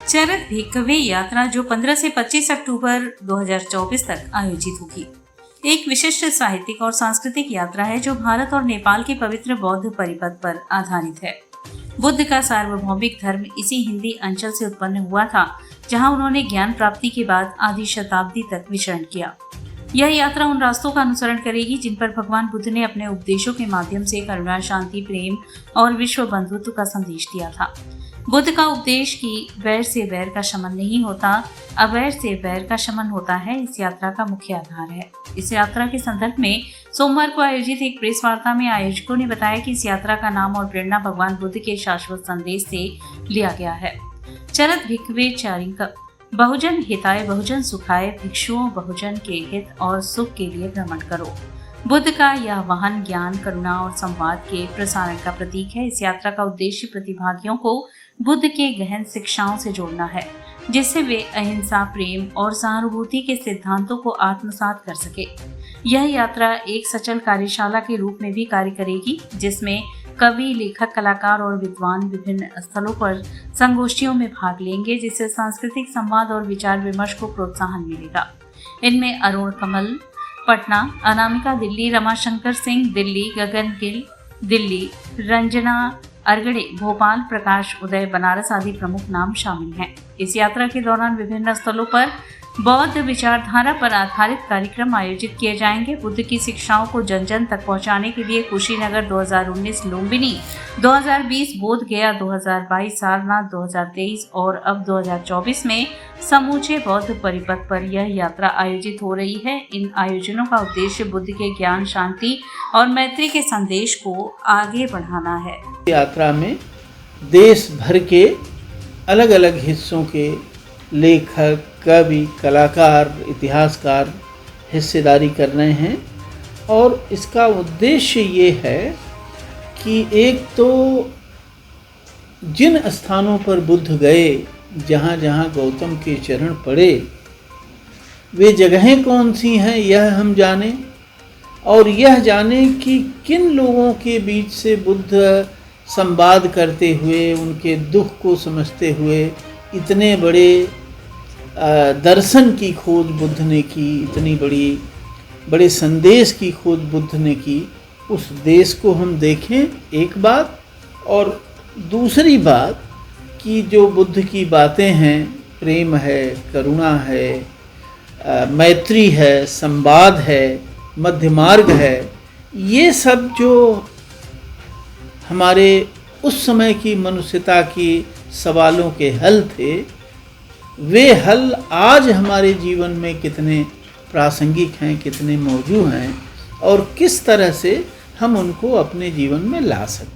चरक भिक्खवे यात्रा जो 15 से 25 अक्टूबर 2024 तक आयोजित होगी, एक विशिष्ट साहित्यिक और सांस्कृतिक यात्रा है जो भारत और नेपाल के पवित्र बौद्ध परिपथ पर आधारित है। बुद्ध का सार्वभौमिक धर्म इसी हिंदी अंचल से उत्पन्न हुआ था, जहां उन्होंने ज्ञान प्राप्ति के बाद आधी शताब्दी तक विचरण किया। यह यात्रा उन रास्तों का अनुसरण करेगी जिन पर भगवान बुद्ध ने अपने उपदेशों के माध्यम से करुणा, शांति, प्रेम और विश्व बंधुत्व का संदेश दिया था। बुद्ध का उपदेश कि वैर से वैर का शमन नहीं होता, अवैर से वैर का शमन होता है, इस यात्रा का मुख्य आधार है। इस यात्रा के संदर्भ में सोमवार को आयोजित एक प्रेस वार्ता में आयोजकों ने बताया कि इस यात्रा का नाम और प्रेरणा भगवान बुद्ध के शाश्वत संदेश से लिया गया है। चरक भिक्खवे चारिंक, बहुजन हिताय बहुजन सुखाय, भिक्षुओं बहुजन के हित और सुख के लिए भ्रमण करो। बुद्ध का यह वाहन ज्ञान, करुणा और संवाद के प्रसारण का प्रतीक है। इस यात्रा का उद्देश्य प्रतिभागियों को बुद्ध के गहन शिक्षाओं से जोड़ना है, जिससे वे अहिंसा, प्रेम और सहानुभूति के सिद्धांतों को आत्मसात कर सके। यह यात्रा एक सचल कार्यशाला के रूप में भी कार्य करेगी, जिसमें कवि, लेखक, कलाकार और विद्वान विभिन्न स्थलों पर संगोष्ठियों में भाग लेंगे, जिससे सांस्कृतिक संवाद और विचार विमर्श को प्रोत्साहन मिलेगा। इनमें अरुण कमल पटना, अनामिका दिल्ली, रमाशंकर सिंह दिल्ली, गगन गिल दिल्ली, रंजना अरगड़े भोपाल, प्रकाश उदय बनारस आदि प्रमुख नाम शामिल हैं। इस यात्रा के दौरान विभिन्न स्थलों पर बौद्ध विचारधारा पर आधारित कार्यक्रम आयोजित किए जाएंगे। बुद्ध की शिक्षाओं को जन जन तक पहुंचाने के लिए कुशीनगर 2019, लुम्बिनी 2020, बोध गया 2022, सारनाथ 2023 और अब 2024 में समूचे बौद्ध परिपथ पर यह यात्रा आयोजित हो रही है। इन आयोजनों का उद्देश्य बुद्ध के ज्ञान, शांति और मैत्री के संदेश को आगे बढ़ाना है। यात्रा में देश भर के अलग अलग हिस्सों के लेखक, कवि, कलाकार, इतिहासकार हिस्सेदारी कर रहे हैं और इसका उद्देश्य ये है कि एक तो जिन स्थानों पर बुद्ध गए, जहाँ जहाँ गौतम के चरण पड़े, वे जगहें कौन सी हैं यह हम जानें और यह जानें कि किन लोगों के बीच से बुद्ध संवाद करते हुए, उनके दुख को समझते हुए इतने बड़े दर्शन की खोज बुद्ध ने की, इतनी बड़े संदेश की खोज बुद्ध ने की। उस देश को हम देखें एक बात, और दूसरी बात कि जो बुद्ध की बातें हैं, प्रेम है, करुणा है, मैत्री है, संवाद है, मध्य मार्ग है, ये सब जो हमारे उस समय की मनुष्यता की सवालों के हल थे, वे हल आज हमारे जीवन में कितने प्रासंगिक हैं, कितने मौजूद हैं और किस तरह से हम उनको अपने जीवन में ला सकते हैं।